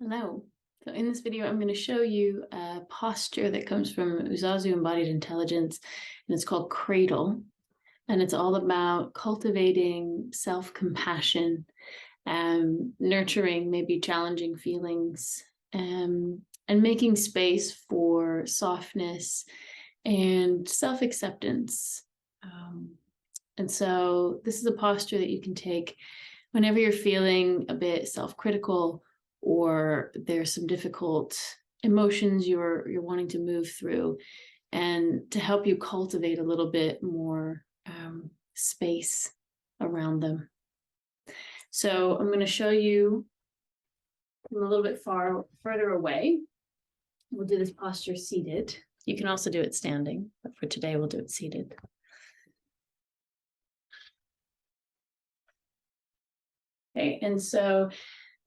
Hello. So in this video, I'm going to show you a posture that comes from UZAZU Embodied Intelligence, and it's called Cradle. And it's all about cultivating self-compassion, nurturing maybe challenging feelings, and making space for softness and self-acceptance. And so this is a posture that you can take whenever you're feeling a bit self-critical, or there's some difficult emotions you're wanting to move through, and to help you cultivate a little bit more space around them. So I'm going to show you from a little bit further away. We'll do this posture seated. You can also do it standing, but for today we'll do it seated. Okay, and so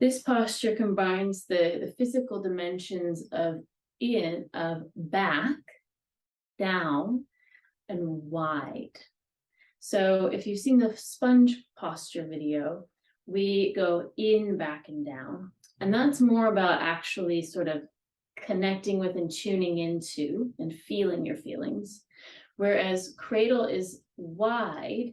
this posture combines the physical dimensions of back, down, and wide. So if you've seen the sponge posture video, we go in, back, and down. And that's more about actually sort of connecting with and tuning into and feeling your feelings. Whereas cradle is wide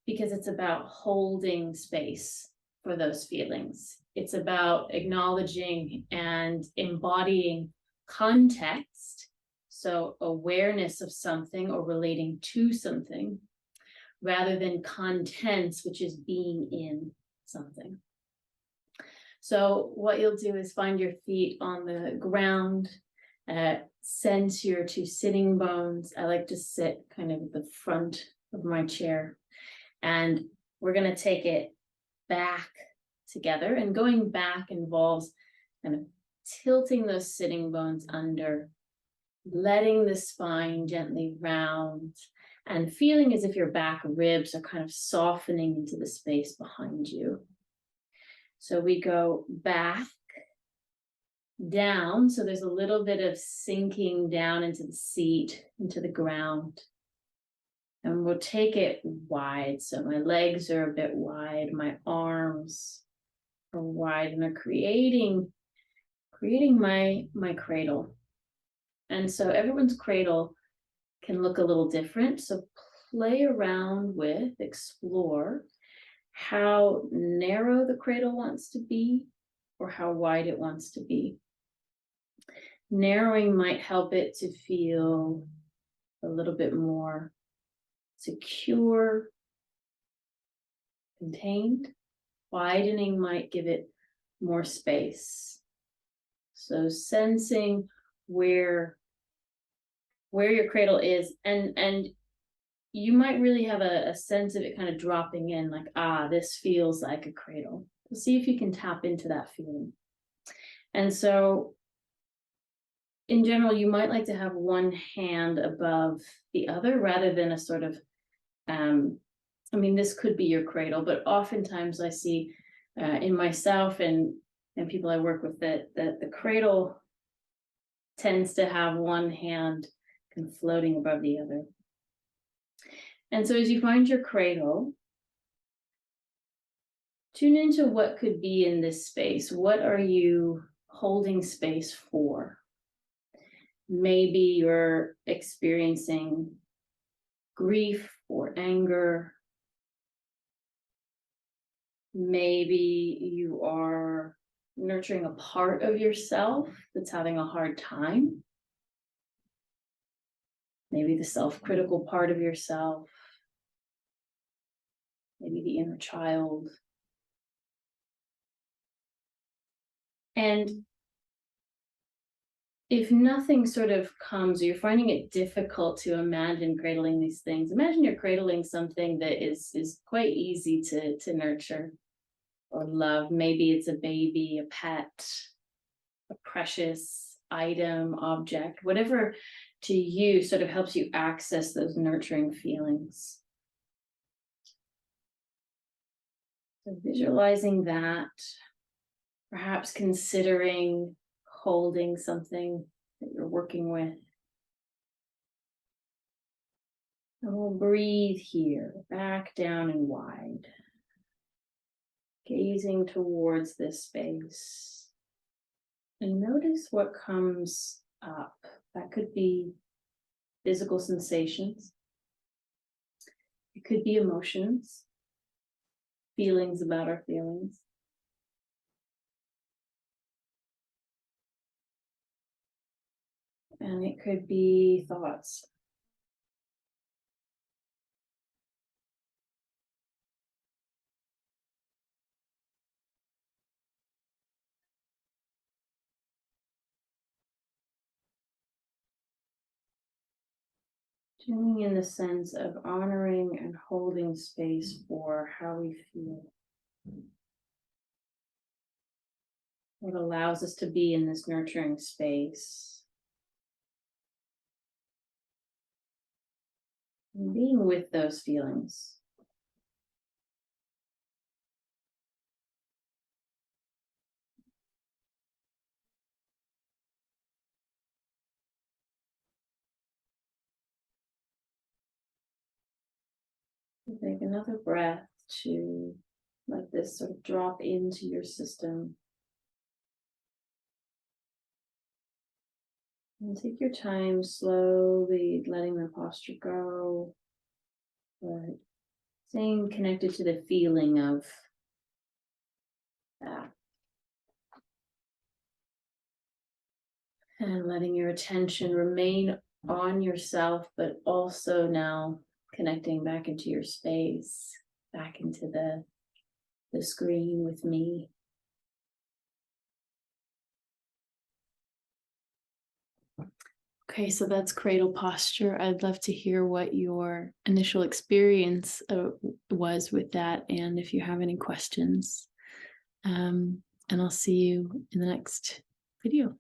because it's about holding space for those feelings. It's about acknowledging and embodying context, so awareness of something or relating to something, rather than contents, which is being in something. So what you'll do is find your feet on the ground, sense your two sitting bones. I like to sit kind of at the front of my chair, and we're going to take it back together, and going back involves kind of tilting those sitting bones under, letting the spine gently round, and feeling as if your back ribs are kind of softening into the space behind you. So we go back, down, so there's a little bit of sinking down into the seat, into the ground. And we'll take it wide. So my legs are a bit wide, my arms are wide, and they're creating my cradle. And so everyone's cradle can look a little different. So play around with, explore how narrow the cradle wants to be or how wide it wants to be. Narrowing might help it to feel a little bit more secure, contained. Widening might give it more space. So sensing where your cradle is, and you might really have a sense of it kind of dropping in, like, this feels like a cradle. See if you can tap into that feeling. And so in general, you might like to have one hand above the other rather than a sort of, this could be your cradle, but oftentimes I see in myself and people I work with that the cradle tends to have one hand kind of floating above the other. And so as you find your cradle, tune into what could be in this space. What are you holding space for? Maybe you're experiencing grief or anger. Maybe you are nurturing a part of yourself that's having a hard time. Maybe the self-critical part of yourself. Maybe the inner child. And if nothing sort of comes, or you're finding it difficult to imagine cradling these things, imagine you're cradling something that is quite easy to nurture or love. Maybe it's a baby, a pet, a precious item, object, whatever to you sort of helps you access those nurturing feelings. So visualizing that, perhaps considering holding something that you're working with. And we'll breathe here, back, down, and wide. Gazing towards this space. And notice what comes up. That could be physical sensations. It could be emotions, feelings about our feelings. And it could be thoughts. Tuning in the sense of honoring and holding space for how we feel. What allows us to be in this nurturing space. And being with those feelings. Take another breath to let this sort of drop into your system. And take your time slowly letting the posture go, but staying connected to the feeling of that. And letting your attention remain on yourself, but also now connecting back into your space, back into the screen with me. Okay, so that's cradle posture. I'd love to hear what your initial experience was with that, and if you have any questions. And I'll see you in the next video.